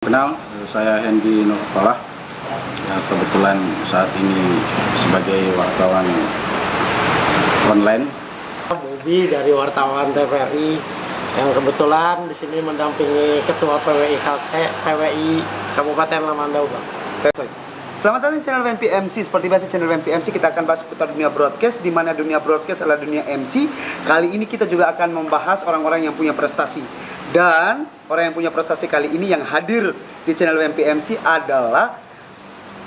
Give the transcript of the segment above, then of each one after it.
Kenal, saya Hendy Nurfalah. Ya, kebetulan saat ini sebagai wartawan online. Bobi dari wartawan TVRI yang kebetulan di sini mendampingi Ketua PWI Kabupaten Lamandau, Bang. Selamat datang di channel WMP-MC. Seperti biasa channel WMP-MC kita akan bahas seputar dunia broadcast, di mana dunia broadcast adalah dunia MC. Kali ini kita juga akan membahas orang-orang yang punya prestasi. Dan orang yang punya prestasi kali ini yang hadir di channel WMP-MC adalah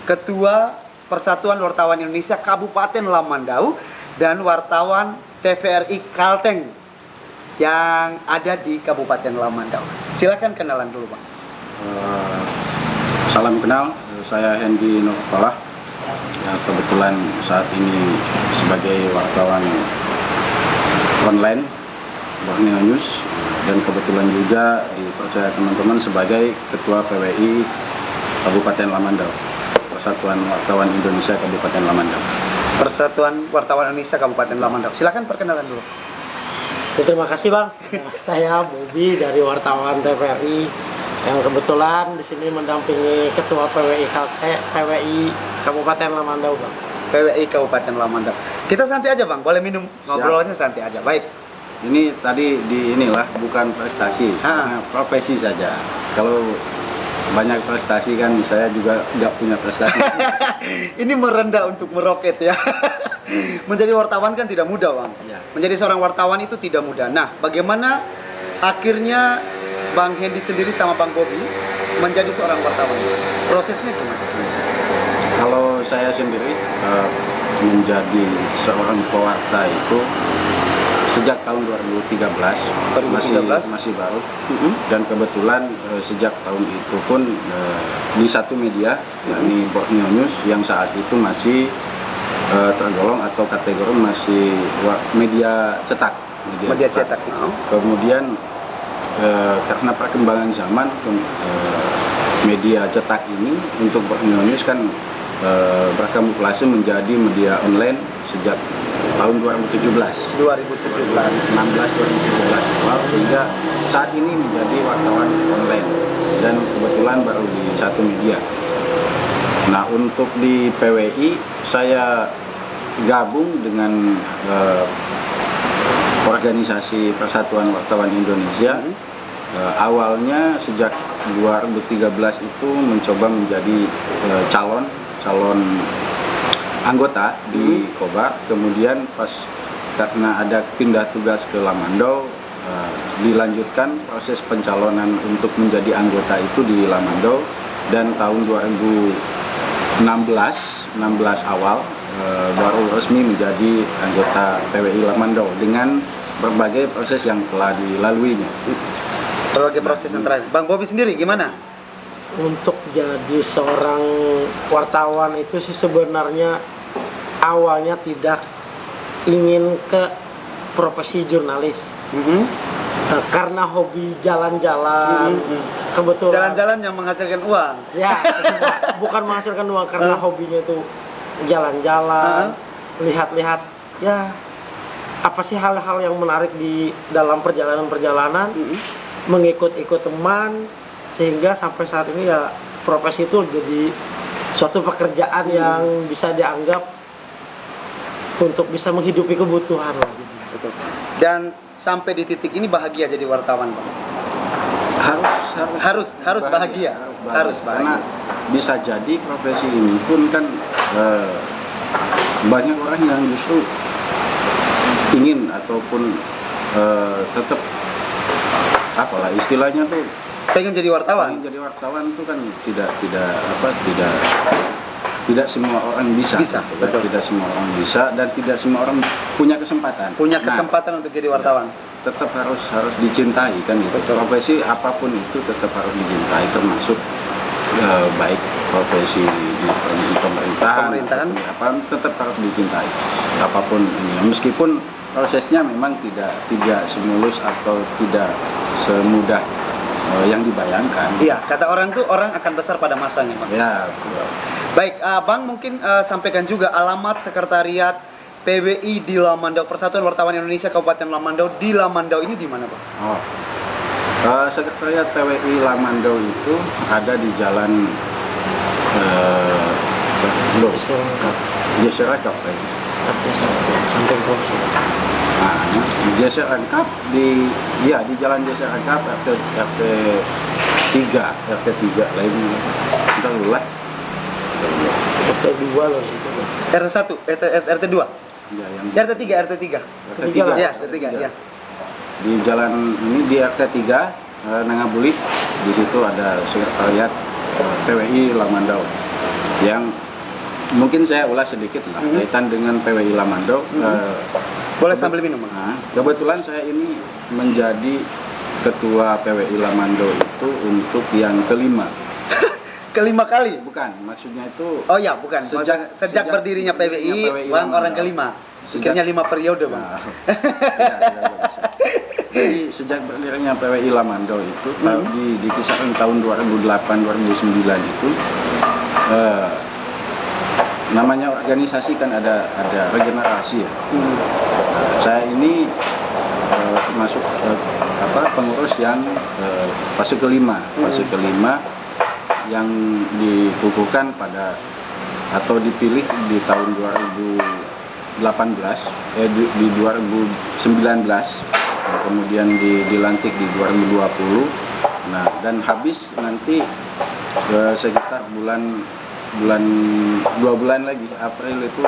Ketua Persatuan Wartawan Indonesia Kabupaten Lamandau dan wartawan TVRI Kalteng yang ada di Kabupaten Lamandau. Silakan kenalan dulu, Bang. Salam kenal, saya Hendy Nurfalah. Ya, kebetulan saat ini sebagai wartawan online Borneo News, dan kebetulan juga dipercaya teman-teman sebagai Ketua PWI Kabupaten Lamandau, Persatuan Wartawan Indonesia Kabupaten Lamandau. Persatuan Wartawan Indonesia Kabupaten Lamandau. Silakan perkenalan dulu. Terima kasih, Bang. Saya Bobi dari wartawan TVRI yang kebetulan di sini mendampingi Ketua PWI Kabupaten Lamandau, Bang. PWI Kabupaten Lamandau. Kita santai aja, Bang. Boleh minum, ngobrolnya santai aja. Baik. Ini tadi inilah bukan prestasi, hanya profesi saja. Kalau banyak prestasi kan saya juga nggak punya prestasi. Ini merendah untuk meroket ya. Menjadi wartawan kan tidak mudah, Bang. Ya. Menjadi seorang wartawan itu tidak mudah. Nah, bagaimana akhirnya Bang Hendy sendiri sama Bang Bobi menjadi seorang wartawan? Prosesnya gimana? Kalau saya sendiri menjadi seorang pewarta itu sejak tahun 2013, masih baru. Dan kebetulan sejak tahun itu pun di satu media, yakni Borneo News, yang saat itu masih tergolong atau kategori masih media cetak. Media cetak. Kemudian karena perkembangan zaman, media cetak ini untuk Borneo News kan berkamuflase menjadi media online sejak tahun 2017 awal, sehingga saat ini menjadi wartawan online dan kebetulan baru di satu media. Nah, untuk di PWI saya gabung dengan organisasi Persatuan Wartawan Indonesia. Awalnya sejak 2013 itu mencoba menjadi calon anggota di Kobar. Kemudian pas karena ada pindah tugas ke Lamandau, dilanjutkan proses pencalonan untuk menjadi anggota itu di Lamandau, dan tahun 2016 awal baru resmi menjadi anggota PWI Lamandau dengan berbagai proses yang telah dilaluinya. Berbagai proses yang terakhir. Bang Bobi sendiri gimana? Untuk jadi seorang wartawan itu sih sebenarnya awalnya tidak ingin ke profesi jurnalis. Karena hobi jalan-jalan. Kebetulan Jalan-jalan yang menghasilkan uang. ya, bukan menghasilkan uang, karena hobinya itu jalan-jalan, lihat-lihat ya apa sih hal-hal yang menarik di dalam perjalanan-perjalanan, mengikut-ikut teman, sehingga sampai saat ini ya profesi itu jadi suatu pekerjaan yang bisa dianggap untuk bisa menghidupi kebutuhan lah gitu. Betul. Dan sampai di titik ini bahagia jadi wartawan, Bang. Harus bahagia. Harus bahagia. Karena bisa jadi profesi ini pun kan banyak orang yang justru ingin ataupun tetap apalah istilahnya tuh Pengen jadi wartawan. jadi wartawan itu kan tidak semua orang bisa. Betul. Tidak semua orang bisa, dan tidak semua orang punya kesempatan. Untuk jadi wartawan. Tetap harus dicintai kan itu. Profesi apapun itu tetap harus dicintai, termasuk baik profesi di pemerintahan. Apa tetap harus dicintai. Apapun ini, meskipun prosesnya memang tidak semulus atau tidak semudah yang dibayangkan. Iya, kata orang tuh orang akan besar pada masanya, Bang. Ya. Baik, Bang mungkin sampaikan juga alamat sekretariat PWI di Lamandau, Persatuan Wartawan Indonesia Kabupaten Lamandau di Lamandau ini di mana, Bang? Sekretariat PWI Lamandau itu ada di jalan Geser Rangkap lagi. Samping kursi. Nah, Geser Rangkap di jalan Geser Rangkap RT 3 lain. Entar dulu lah. RT 2 loh di situ. RT1, RT2. Ya, yang RT3, RT3. RT 3. Ya, RT3, ya. Di jalan ini di RT 3 Nangabuli, di situ ada sekretariat PWI Lamandau yang mungkin saya ulas sedikit lah kaitan dengan PWI Lamandau. Boleh sambil minum, Bang. Nah, kebetulan saya ini menjadi ketua PWI Lamandau itu untuk yang kelima. Kelima kali? Bukan, maksudnya itu Oh ya, bukan. Sejak berdirinya PWI, Bang orang kelima. Pikirnya 5 periode, Bang. Nah, jadi sejak berdirinya PWI Lamandau itu di kisaran tahun 2008-2009 itu namanya organisasi kan ada regenerasi ya. Saya ini termasuk pengurus yang fase kelima yang dikukuhkan pada atau dipilih di tahun 2018 di 2019, kemudian dilantik di 2020. Nah, dan habis nanti sekitar bulan 2 bulan lagi, April itu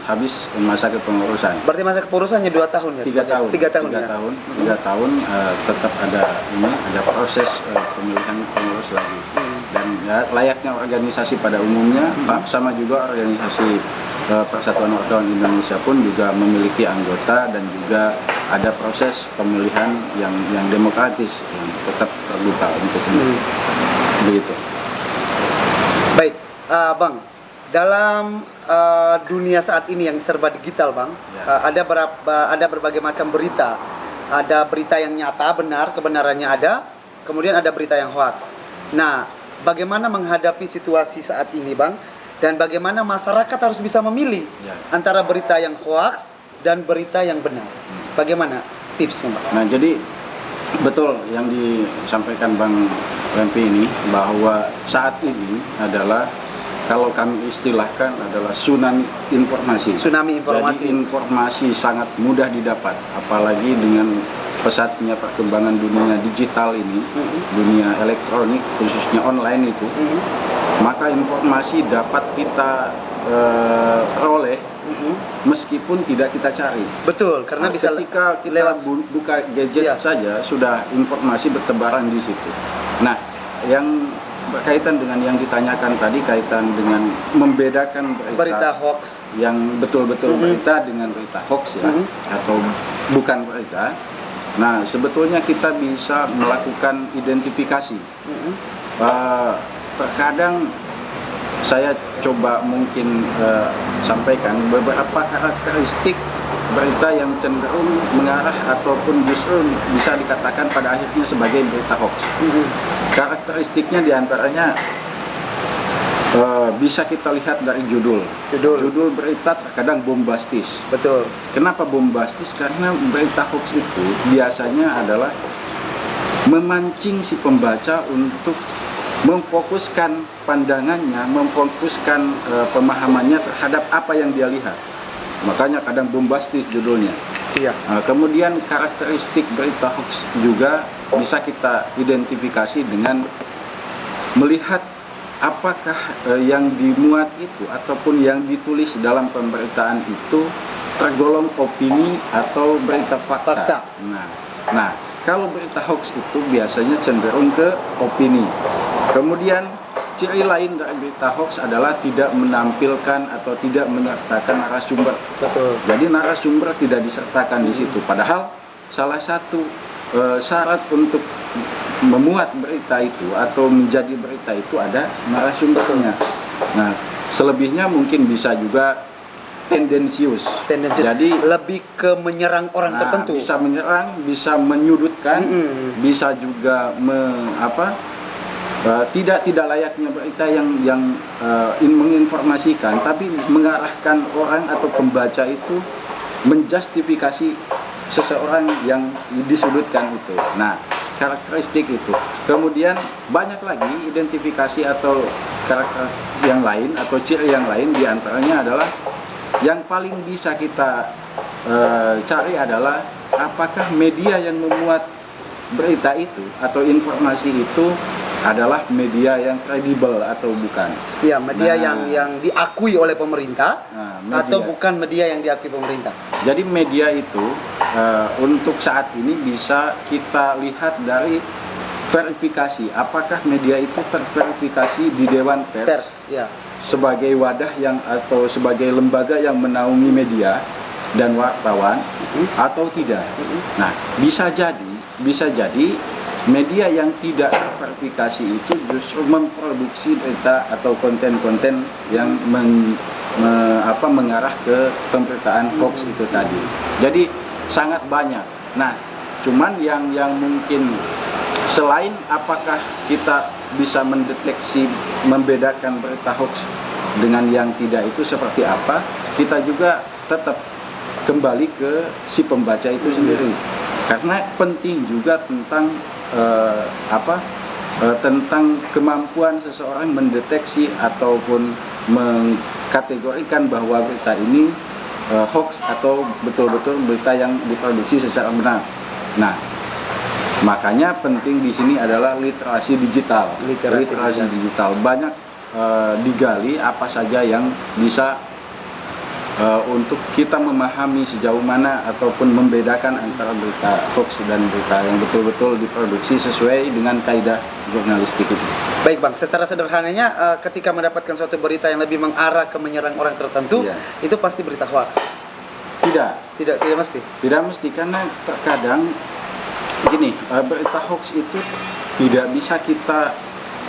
habis masa kepengurusan. Berarti masa kepengurusannya 2 tahun ya? 3 tahun. 3 tahun ya? 3 tahun tetap ada proses pemilihan pengurus lagi. Dan ya, layaknya organisasi pada umumnya, sama juga organisasi Persatuan Wartawan Indonesia pun juga memiliki anggota dan juga ada proses pemilihan yang demokratis yang tetap terbuka untuk begitu. Baik, Bang, dalam dunia saat ini yang serba digital, Bang, ada berbagai macam berita. Ada berita yang nyata, benar, kebenarannya ada, kemudian ada berita yang hoax. Nah, bagaimana menghadapi situasi saat ini, Bang? Dan bagaimana masyarakat harus bisa memilih antara berita yang hoax dan berita yang benar? Bagaimana tipsnya, Bang? Nah, jadi betul yang disampaikan Bang Rempi ini, bahwa saat ini adalah kalau kami istilahkan adalah tsunami informasi. Tsunami informasi. Jadi informasi sangat mudah didapat, apalagi dengan pesatnya perkembangan dunia digital ini, dunia elektronik khususnya online itu, maka informasi dapat kita peroleh meskipun tidak kita cari. Betul, karena bisa ketika kita lewat buka gadget saja sudah informasi bertebaran di situ. Nah, yang berkaitan dengan yang ditanyakan tadi, kaitan dengan membedakan berita hoax yang betul-betul berita dengan berita hoax ya, atau bukan berita. Nah, sebetulnya kita bisa melakukan identifikasi. Terkadang saya coba mungkin sampaikan beberapa karakteristik berita yang cenderung mengarah ataupun justru bisa dikatakan pada akhirnya sebagai berita hoax. Karakteristiknya diantaranya bisa kita lihat dari judul. Judul berita terkadang bombastis. Betul. Kenapa bombastis? Karena berita hoax itu biasanya adalah memancing si pembaca untuk memfokuskan pandangannya, memfokuskan pemahamannya terhadap apa yang dia lihat. Makanya kadang bombastis judulnya. Iya. Kemudian karakteristik berita hoax juga bisa kita identifikasi dengan melihat apakah yang dimuat itu ataupun yang ditulis dalam pemberitaan itu tergolong opini atau berita fakta. Nah, kalau berita hoax itu biasanya cenderung ke opini. Kemudian ciri lain dari berita hoax adalah tidak menampilkan atau tidak menyertakan narasumber. Betul. Jadi narasumber tidak disertakan di situ. Padahal salah satu syarat untuk memuat berita itu atau menjadi berita itu ada narasumbernya. Nah, selebihnya mungkin bisa juga tendensius. Jadi lebih ke menyerang orang tertentu. Bisa menyerang, bisa menyudutkan, bisa juga tidak layaknya berita yang menginformasikan, tapi mengarahkan orang atau pembaca itu menjustifikasi seseorang yang disudutkan itu. Nah, karakteristik itu. Kemudian banyak lagi identifikasi atau karakter yang lain atau ciri yang lain, diantaranya adalah yang paling bisa kita cari adalah apakah media yang memuat berita itu atau informasi itu adalah media yang kredibel atau bukan. Iya, media yang diakui oleh pemerintah atau bukan media yang diakui pemerintah. Jadi media itu untuk saat ini bisa kita lihat dari verifikasi, apakah media itu terverifikasi di Dewan Pers, ya, sebagai wadah yang atau sebagai lembaga yang menaungi media dan wartawan atau tidak. Nah, bisa jadi media yang tidak terverifikasi itu justru memproduksi berita atau konten-konten yang mengarah ke pemberitaan hoax itu tadi. Jadi sangat banyak. Nah, cuman yang mungkin selain apakah kita bisa mendeteksi, membedakan berita hoax dengan yang tidak itu seperti apa, kita juga tetap kembali ke si pembaca itu sendiri. Karena penting juga tentang tentang kemampuan seseorang mendeteksi ataupun mengkategorikan bahwa berita ini hoax atau betul-betul berita yang diproduksi secara benar. Nah, makanya penting di sini adalah literasi digital. Literasi digital banyak digali apa saja yang bisa untuk kita memahami sejauh mana ataupun membedakan antara berita hoax dan berita yang betul-betul diproduksi sesuai dengan kaidah jurnalistik itu. Baik Bang, secara sederhananya ketika mendapatkan suatu berita yang lebih mengarah ke menyerang orang tertentu, itu pasti berita hoax? Tidak mesti? Tidak mesti, karena terkadang gini, berita hoax itu tidak bisa kita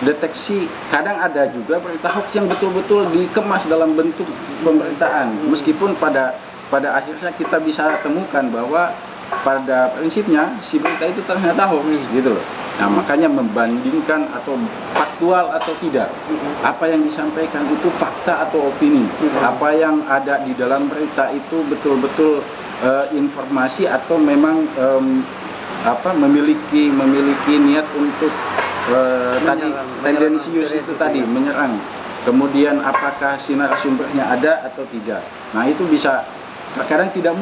deteksi. Kadang ada juga berita hoax yang betul-betul dikemas dalam bentuk pemberitaan, meskipun pada akhirnya kita bisa temukan bahwa pada prinsipnya si berita itu ternyata hoax gitu loh. Nah, makanya membandingkan atau faktual atau tidak, apa yang disampaikan itu fakta atau opini, apa yang ada di dalam berita itu betul-betul informasi atau memang memiliki niat untuk tendensius itu tadi, menyerang. Kemudian apakah si narasumbernya ada atau tidak. Nah, itu bisa terkadang tidak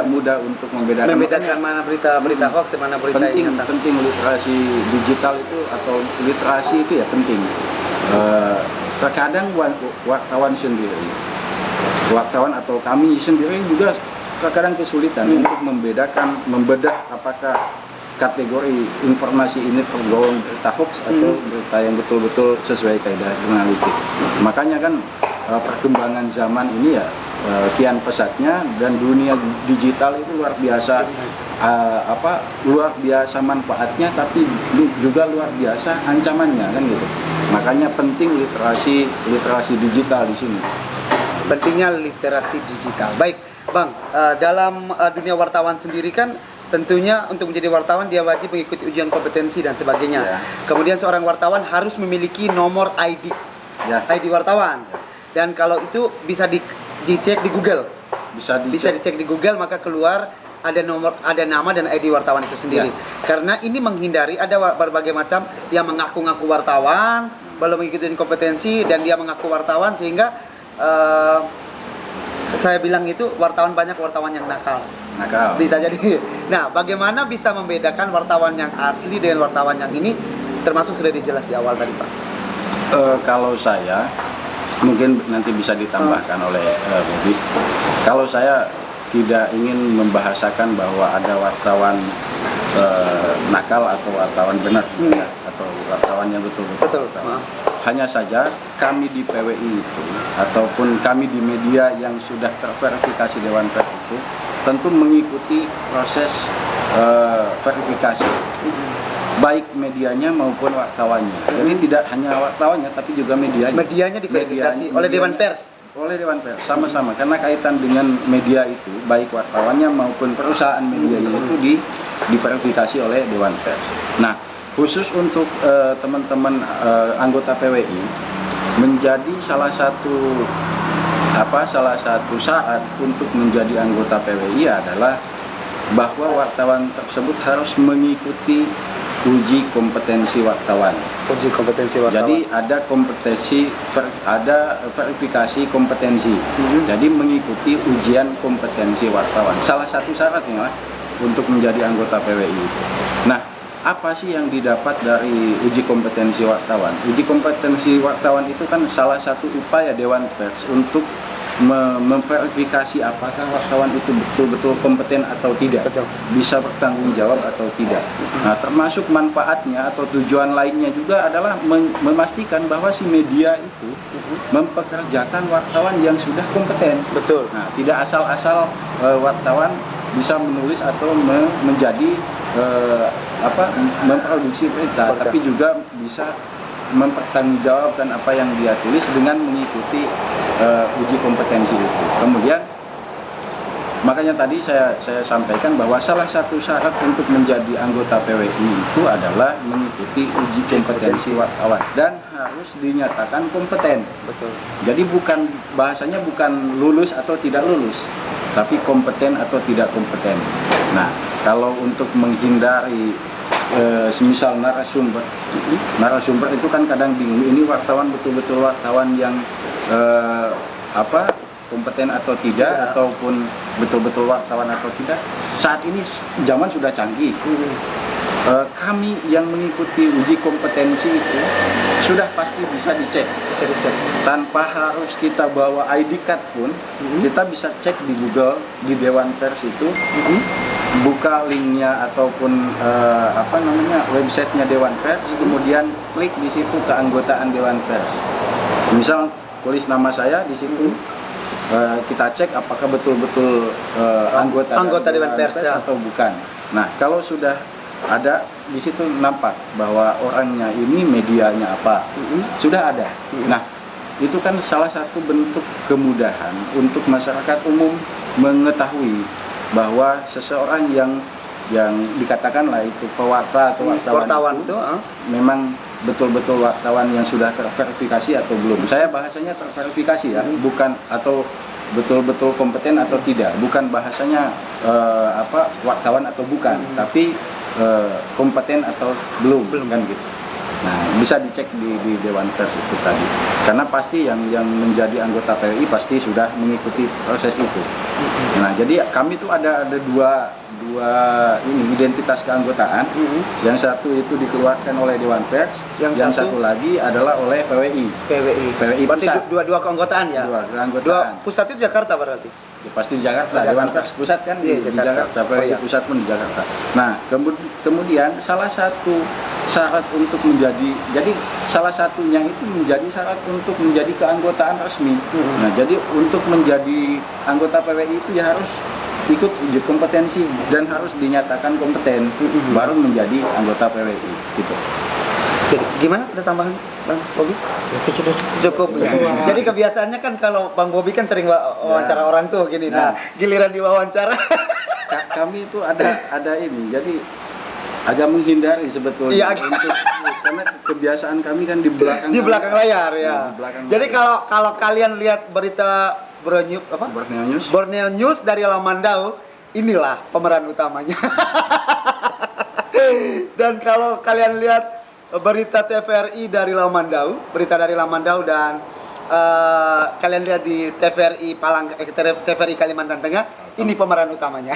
mudah untuk membedakan mana berita hoax dan mana berita yang nyata. Penting literasi digital itu atau literasi itu ya penting. Terkadang wartawan atau kami sendiri juga terkadang kesulitan untuk membedah apakah kategori informasi ini tergolong berita hoax atau berita yang betul-betul sesuai kaidah jurnalistik. Makanya kan perkembangan zaman ini ya kian pesatnya, dan dunia digital itu luar biasa manfaatnya, tapi juga luar biasa ancamannya kan gitu. Makanya penting literasi digital di sini. Pentingnya literasi digital. Baik, Bang, dalam dunia wartawan sendiri kan tentunya untuk menjadi wartawan dia wajib mengikuti ujian kompetensi dan sebagainya. Kemudian seorang wartawan harus memiliki nomor ID, ID wartawan. Dan kalau itu bisa dicek di Google. Bisa dicek di Google, maka keluar ada nama dan ID wartawan itu sendiri. Karena ini menghindari ada berbagai macam yang mengaku-ngaku wartawan, belum mengikuti kompetensi dan dia mengaku wartawan, sehingga saya bilang itu banyak wartawan yang nakal. Bisa jadi. Nah, bagaimana bisa membedakan wartawan yang asli dengan wartawan yang ini, termasuk sudah dijelas di awal tadi, Pak? Kalau saya, mungkin nanti bisa ditambahkan oleh Bobi. Kalau saya tidak ingin membahasakan bahwa ada wartawan nakal atau wartawan benar, atau wartawan yang betul-betul. Hanya saja kami di PWI itu ataupun kami di media yang sudah terverifikasi Dewan Pers itu tentu mengikuti proses verifikasi, baik medianya maupun wartawannya. Jadi tidak hanya wartawannya tapi juga medianya. Medianya diverifikasi oleh Dewan Pers. Oleh Dewan Pers, sama-sama, karena kaitan dengan media itu, baik wartawannya maupun perusahaan medianya itu diverifikasi oleh Dewan Pers. Nah, khusus untuk teman-teman anggota PWI, menjadi salah satu syarat untuk menjadi anggota PWI adalah bahwa wartawan tersebut harus mengikuti uji kompetensi wartawan. Uji kompetensi wartawan. Jadi ada verifikasi kompetensi. Jadi mengikuti ujian kompetensi wartawan. Salah satu syaratnya untuk menjadi anggota PWI. Nah, apa sih yang didapat dari uji kompetensi wartawan? Uji kompetensi wartawan itu kan salah satu upaya Dewan Pers untuk memverifikasi apakah wartawan itu betul-betul kompeten atau tidak, bisa bertanggung jawab atau tidak. Nah, termasuk manfaatnya atau tujuan lainnya juga adalah memastikan bahwa si media itu mempekerjakan wartawan yang sudah kompeten. Betul. Nah, tidak asal-asal wartawan bisa menulis atau menjadi memproduksi berita, tapi juga bisa mempertanggungjawabkan apa yang dia tulis dengan mengikuti uji kompetensi itu. Kemudian makanya tadi saya sampaikan bahwa salah satu syarat untuk menjadi anggota PWI itu adalah mengikuti uji kompetensi wartawan dan harus dinyatakan kompeten. Betul. Jadi bahasanya bukan lulus atau tidak lulus, tapi kompeten atau tidak kompeten. Nah, kalau untuk menghindari semisal narasumber itu kan kadang bingung, ini wartawan betul-betul wartawan yang kompeten atau tidak, ataupun betul-betul wartawan atau tidak. Saat ini zaman sudah canggih. Kami yang mengikuti uji kompetensi itu sudah pasti bisa dicek. Tanpa harus kita bawa ID card pun, kita bisa cek di Google, di Dewan Pers itu, buka linknya ataupun websitenya Dewan Pers, kemudian klik di situ keanggotaan Dewan Pers. Misal tulis nama saya di situ, kita cek apakah betul-betul anggota Dewan Pers atau bukan. Nah, kalau sudah ada di situ nampak bahwa orangnya ini medianya apa, sudah ada. Nah, itu kan salah satu bentuk kemudahan untuk masyarakat umum mengetahui bahwa seseorang yang dikatakanlah itu pewarta atau wartawan itu memang betul-betul wartawan yang sudah terverifikasi atau belum. Saya bahasanya terverifikasi ya, bukan atau betul-betul kompeten atau tidak. Bukan bahasanya wartawan atau bukan, tapi kompeten atau belum kan gitu. Nah, bisa dicek di Dewan Pers itu tadi. Karena pasti yang menjadi anggota PWI pasti sudah mengikuti proses itu. Nah, jadi kami tuh ada dua identitas keanggotaan. Yang satu itu dikeluarkan oleh Dewan Pers, yang satu lagi adalah oleh PWI. PWI berarti pusat. dua keanggotaan ya? Dua keanggotaan. Pusat itu Jakarta berarti? Ya, pasti di Jakarta. Dewan Pers pusat kan di Jakarta. PWI pusat pun di Jakarta. Nah, kemudian salah satu syarat untuk jadi salah satunya itu menjadi syarat untuk menjadi keanggotaan resmi. Nah, jadi untuk menjadi anggota PWI itu ya harus ikut uji kompetensi dan harus dinyatakan kompeten baru menjadi anggota PWI gitu. Gimana, ada tambahan Bang Bobi? Cukup ya. Jadi kebiasaannya kan kalau Bang Bobi kan sering wawancara orang tuh gini. Nah, giliran diwawancara kami itu ada ini. Jadi agak menghindari sebetulnya karena kebiasaan kami kan di belakang layar ya. Jadi kalau kalian lihat berita Borneo News dari Lamandau, inilah pemeran utamanya. Dan kalau kalian lihat berita TVRI dari Lamandau, dan kalian lihat di TVRI Kalimantan Tengah, ini pemeran utamanya.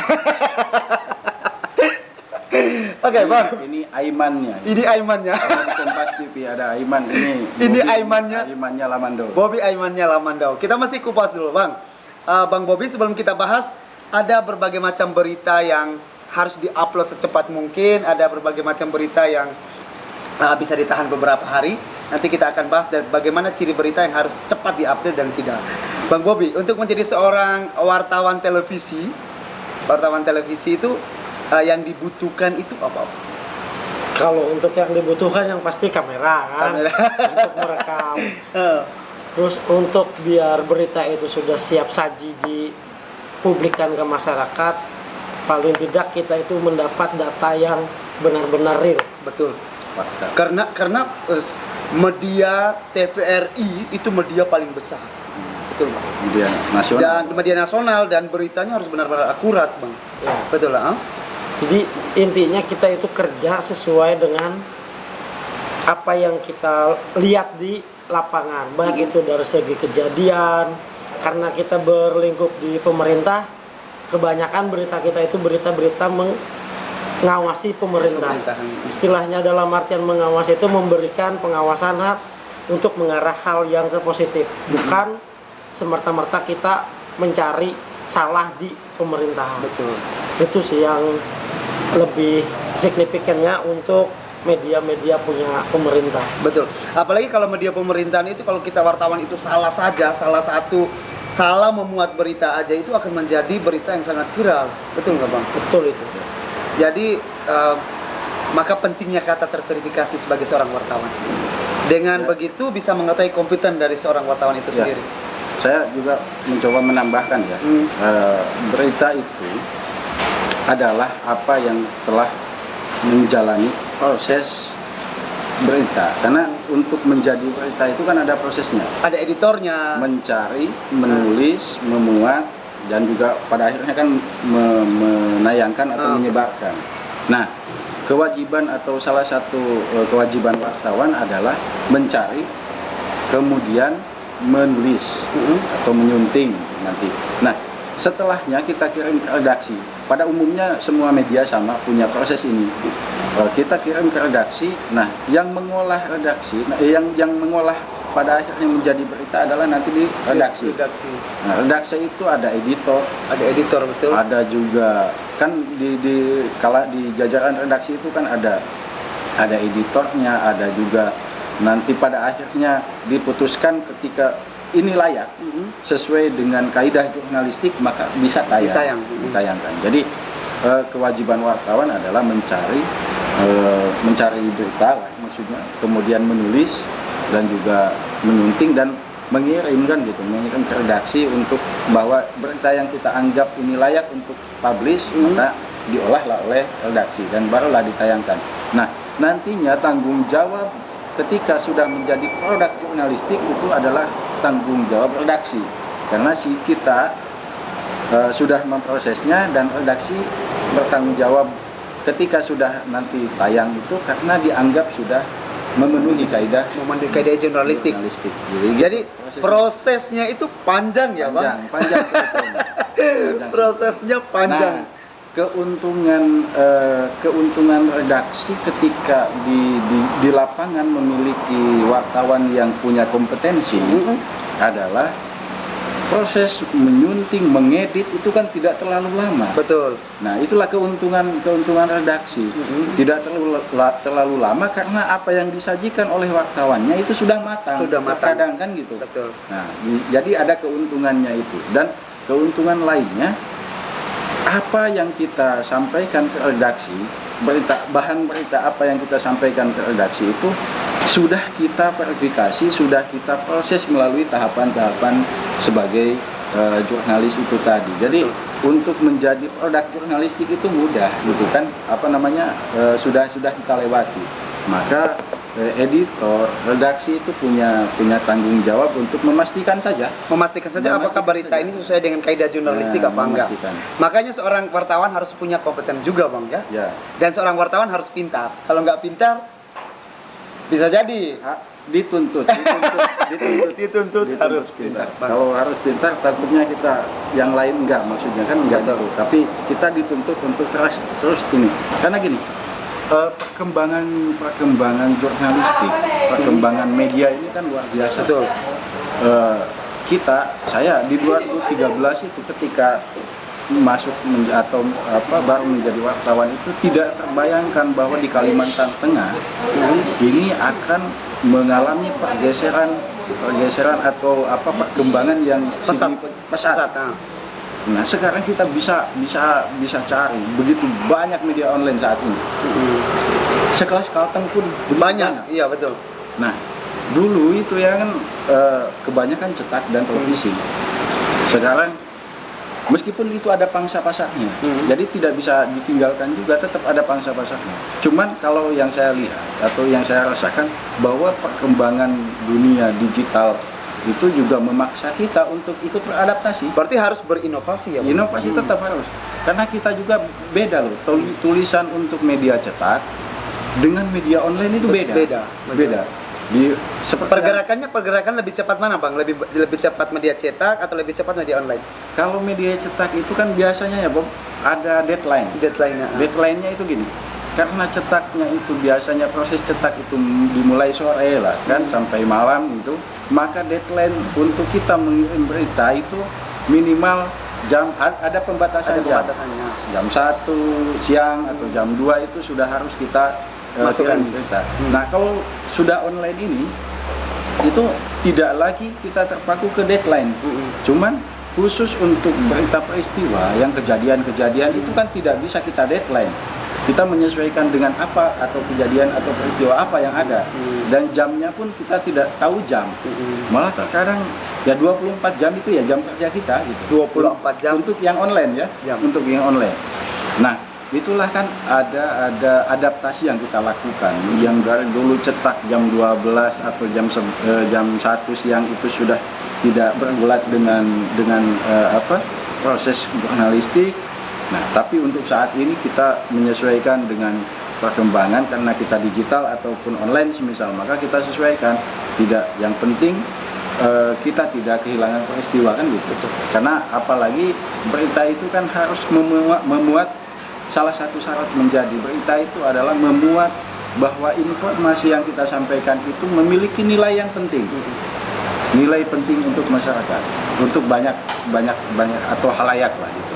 Oke, Bang. Ini Aimannya. Kompas TV ada Aiman ini. Ini Aimannya Lamandau. Bobi Aimannya Lamandau. Kita mesti kupas dulu, Bang. Bang Bobi, sebelum kita bahas, ada berbagai macam berita yang harus diupload secepat mungkin, ada berbagai macam berita yang bisa ditahan beberapa hari. Nanti kita akan bahas dari bagaimana ciri berita yang harus cepat diupdate dan tidak. Bang Bobi, untuk menjadi seorang wartawan televisi itu yang dibutuhkan itu apa? Kalau untuk yang dibutuhkan yang pasti kamera kan, untuk merekam. Terus untuk biar berita itu sudah siap saji dipublikkan ke masyarakat, paling tidak kita itu mendapat data yang benar-benar real. Betul. Karena media TVRI itu media paling besar. Betul, Bang. Media nasional. Dan media nasional dan beritanya harus benar-benar akurat, Bang. Ya. Betul lah. Jadi intinya kita itu kerja sesuai dengan apa yang kita lihat di lapangan, baik itu dari segi kejadian. Karena kita berlingkup di pemerintah, kebanyakan berita kita itu berita-berita mengawasi pemerintah. Istilahnya dalam artian mengawasi itu memberikan pengawasan untuk mengarah hal yang ke positif, bukan semerta-merta kita mencari salah di pemerintahan. Betul. Itu sih yang lebih signifikannya untuk media-media punya pemerintah. Betul. Apalagi kalau media pemerintahan itu, kalau kita wartawan itu salah saja, salah memuat berita aja itu akan menjadi berita yang sangat viral. Betul nggak Bang? Betul itu. Jadi maka pentingnya kata terverifikasi sebagai seorang wartawan. Dengan begitu bisa mengetahui kompeten dari seorang wartawan itu sendiri. Saya juga mencoba menambahkan ya, berita itu adalah apa yang telah menjalani proses berita. Karena untuk menjadi berita itu kan ada prosesnya. Ada editornya. Mencari, menulis, memuat, dan juga pada akhirnya kan menayangkan atau menyebarkan. Nah, kewajiban atau salah satu kewajiban wartawan adalah mencari, kemudian menulis atau menyunting nanti. Nah, setelahnya kita kirim ke redaksi. Pada umumnya semua media sama punya proses ini. Kita kirim ke redaksi. Nah, yang mengolah redaksi, yang mengolah pada akhirnya menjadi berita adalah nanti di redaksi. Nah, redaksi itu ada editor, betul. ada juga kan kalau di jajaran redaksi itu kan ada editornya, ada juga nanti pada akhirnya diputuskan ketika ini layak sesuai dengan kaidah jurnalistik maka bisa ditayangkan. Jadi kewajiban wartawan adalah mencari berita lah, maksudnya, kemudian menulis dan juga menyunting dan mengirim ke redaksi untuk bahwa berita yang kita anggap ini layak untuk publish maka diolahlah oleh redaksi dan barulah ditayangkan. Nah, nantinya tanggung jawab ketika sudah menjadi produk jurnalistik itu adalah tanggung jawab redaksi, karena kita sudah memprosesnya dan redaksi bertanggung jawab ketika sudah nanti tayang itu karena dianggap sudah memenuhi kaidah jurnalistik. Jadi prosesnya itu panjang ya Bang? Panjang sebetulnya. Prosesnya panjang. Nah, keuntungan redaksi ketika di lapangan memiliki wartawan yang punya kompetensi adalah proses menyunting, mengedit itu kan tidak terlalu lama. Betul. Nah, itulah keuntungan redaksi. Tidak terlalu lama karena apa yang disajikan oleh wartawannya itu sudah matang. Kadang kan gitu. Betul. Nah, jadi ada keuntungannya itu, dan keuntungan lainnya apa yang kita sampaikan ke redaksi, bahan berita apa yang kita sampaikan ke redaksi itu sudah kita verifikasi, sudah kita proses melalui tahapan-tahapan sebagai jurnalis itu tadi. Jadi untuk menjadi produk jurnalistik itu mudah, gitu kan? Sudah kita lewati. Maka editor, redaksi itu punya tanggung jawab untuk memastikan saja apakah berita ini sesuai dengan kaidah jurnalistik apa enggak. Makanya seorang wartawan harus punya kompeten juga Bang ya. Dan seorang wartawan harus pintar. Kalau nggak pintar bisa jadi dituntut harus pintar. Kalau harus pintar takutnya kita yang lain enggak, maksudnya kan enggak gitu. Tapi kita dituntut untuk terus ini. Karena gini, perkembangan jurnalistik, perkembangan media ini kan luar biasa. Betul. Saya di 2013 itu ketika masuk baru menjadi wartawan itu tidak terbayangkan bahwa di Kalimantan Tengah ini akan mengalami pergeseran atau perkembangan yang pesat. Nah, sekarang kita bisa cari begitu banyak media online saat ini. Sekelas Kalteng pun banyak. Iya, betul. Nah, dulu itu ya kan kebanyakan cetak dan televisi. Sekarang meskipun itu ada pangsa pasarnya, jadi tidak bisa ditinggalkan juga, tetap ada pangsa pasarnya. Cuman kalau yang saya lihat atau yang saya rasakan bahwa perkembangan dunia digital itu juga memaksa kita untuk ikut beradaptasi. Berarti harus berinovasi ya, Bang? Inovasi tetap harus, karena kita juga beda loh. Tulisan untuk media cetak dengan media online itu beda. Beda. Pergerakan lebih cepat mana, Bang? Lebih cepat media cetak atau lebih cepat media online? Kalau media cetak itu kan biasanya ya, Bob, ada deadline. Deadline-nya itu gini. Karena cetaknya itu biasanya proses cetak itu dimulai sore lah kan sampai malam itu, maka deadline untuk kita mengirim berita itu minimal ada pembatasan jam. Jam 1 siang atau jam 2 itu sudah harus kita masukkan berita. Nah, kalau sudah online ini itu tidak lagi kita terpaku ke deadline. Cuman khusus untuk berita peristiwa yang kejadian-kejadian itu kan tidak bisa kita deadline. Kita menyesuaikan dengan apa atau kejadian atau peristiwa apa yang ada, dan jamnya pun kita tidak tahu jam. Malah terkadang ya 24 jam itu ya jam kerja kita gitu. 24 jam untuk yang online ya, untuk yang online. Nah, itulah kan ada adaptasi yang kita lakukan. Yang dari dulu cetak jam 12 atau jam 1 siang itu sudah tidak bergulat dengan proses jurnalistik. Nah, tapi untuk saat ini kita menyesuaikan dengan perkembangan karena kita digital ataupun online semisal, maka kita sesuaikan. Tidak, yang penting kita tidak kehilangan peristiwa kan gitu. Karena apalagi berita itu kan harus memuat salah satu syarat menjadi berita itu adalah memuat bahwa informasi yang kita sampaikan itu memiliki nilai yang penting. Nilai penting untuk masyarakat, untuk banyak atau halayak lah gitu.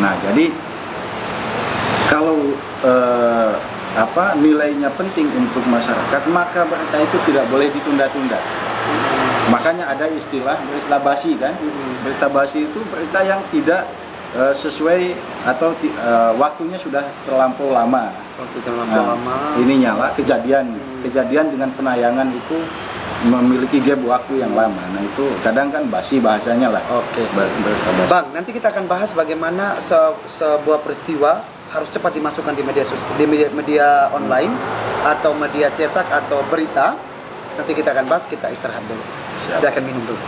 Nah, jadi kalau nilainya penting untuk masyarakat, maka berita itu tidak boleh ditunda-tunda. Makanya ada istilah berita basi kan. Berita basi itu berita yang tidak sesuai atau waktunya sudah terlampau lama. Ini nyala kejadian dengan penayangan itu memiliki gap waktu yang lama. Nah, itu kadang kan basi bahasanya lah. Oke. Bang, nanti kita akan bahas bagaimana sebuah peristiwa harus cepat dimasukkan di media online atau media cetak atau berita. Nanti kita akan bahas, kita istirahat dulu. Kita akan minum dulu.